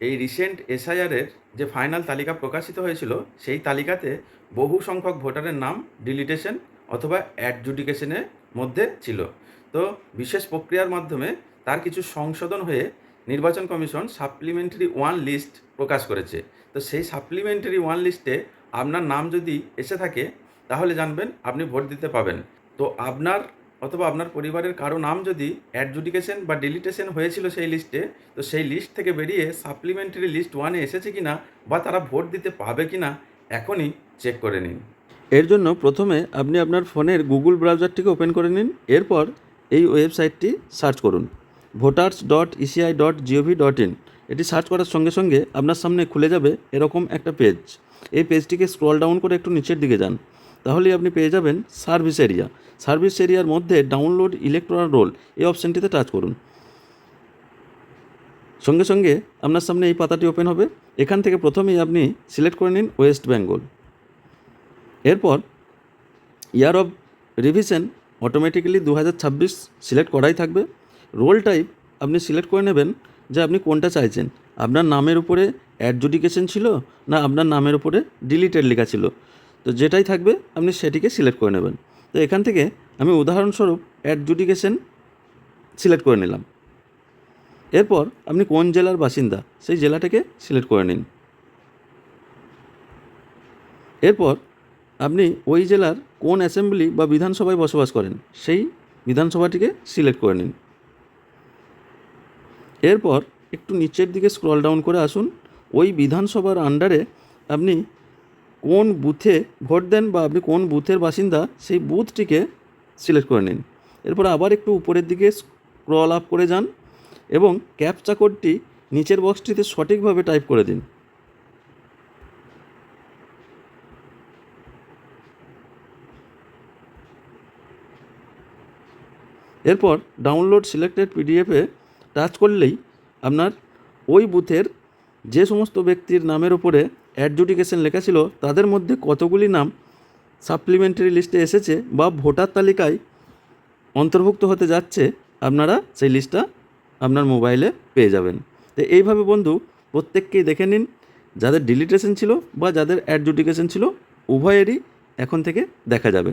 এই রিসেন্ট এসআইআরের যে ফাইনাল তালিকা প্রকাশিত হয়েছিল সেই তালিকাতে বহু সংখ্যক ভোটারের নাম ডিলিটেশন অথবা অ্যাডজুডিকেশনের মধ্যে ছিল। তো বিশেষ প্রক্রিয়ার মাধ্যমে তার কিছু সংশোধন হয়ে নির্বাচন কমিশন সাপ্লিমেন্টারি ওয়ান লিস্ট প্রকাশ করেছে। তো সেই সাপ্লিমেন্টারি ওয়ান লিস্টে আপনার নাম যদি এসে থাকে তাহলে জানবেন আপনি ভোট দিতে পাবেন। তো আপনার অথবা আপনার পরিবারের কারো নাম যদি অ্যাডজুডিকেশন বা ডিলিটেশন হয়েছিল সেই লিস্টে, তো সেই লিস্ট থেকে বেরিয়ে সাপ্লিমেন্টারি লিস্ট ওয়ানে এসেছে কিনা বা তারা ভোট দিতে পাবে কিনা এখনই চেক করে নিন। এর জন্য প্রথমে আপনি আপনার ফোনের গুগল ব্রাউজারটিকে ওপেন করে নিন। এরপর এই ওয়েবসাইটটি সার্চ করুন voters.eci.gov.in। এটি সার্চ করার সঙ্গে সঙ্গে আপনার সামনে খুলে যাবে এরকম একটা পেজ। এই পেজটিকে স্ক্রল ডাউন করে একটু নিচের দিকে যান, তাহলেই আপনি পেয়ে যাবেন সার্ভিস এরিয়া। সার্ভিস এরিয়ার মধ্যে ডাউনলোড ইলেকটোরাল রোল এই অপশানটিতে টাচ করুন। সঙ্গে সঙ্গে আপনার সামনে এই পাতাটি ওপেন হবে। এখান থেকে প্রথমেই আপনি সিলেক্ট করে নিন ওয়েস্ট বেঙ্গল। এরপর year of revision automatically 2026 select করাই থাকবে। রোল টাইপ আপনি সিলেক্ট করে নেবেন যে আপনি কোনটা চাইছেন, আপনার নামের উপরে অ্যাডজুডিকেশন ছিল না আপনার নামের উপরে ডিলিটেড লেখা ছিল। তো যেটাই থাকবে আপনি সেটিকে সিলেক্ট করে নেবেন। তো এখান থেকে আমি উদাহরণস্বরূপ অ্যাডজুডিকেশন সিলেক্ট করে নিলাম। এরপর আপনি কোন জেলার বাসিন্দা সেই জেলাটাকে সিলেক্ট করে নিন। এরপর আপনি ওই জেলার কোন অ্যাসেম্বলি বা বিধানসভায় বসবাস করেন সেই বিধানসভাটিকে সিলেক্ট করে নিন। এরপর একটু নিচের দিকে স্ক্রল ডাউন করে আসুন। ওই বিধানসভার আন্ডারে আপনি কোন বুথে ভোট দেন বা আপনি কোন বুথের বাসিন্দা সেই বুথটিকে সিলেক্ট করে নিন। এরপর আবার একটু উপরের দিকে স্ক্রল আপ করে যান এবং ক্যাপচা কোডটি নিচের বক্সটিতে সঠিকভাবে টাইপ করে দিন। এরপর ডাউনলোড সিলেক্টেড পিডিএফে টাচ করলেই আপনার ওই বুথের যে সমস্ত ব্যক্তির নামের ওপরে অ্যাডজুডিকেশন লেখা ছিল তাদের মধ্যে কতগুলি নাম সাপ্লিমেন্টারি লিস্টে এসেছে বা ভোটার তালিকায় অন্তর্ভুক্ত হতে যাচ্ছে আপনারা সেই লিস্টটা আপনার মোবাইলে পেয়ে যাবেন। তো এইভাবে বন্ধু প্রত্যেককেই দেখে নিন যাদের ডিলিটেশন ছিল বা যাদের অ্যাডজুডিকেশন ছিল উভয়েরই এখন থেকে দেখা যাবে।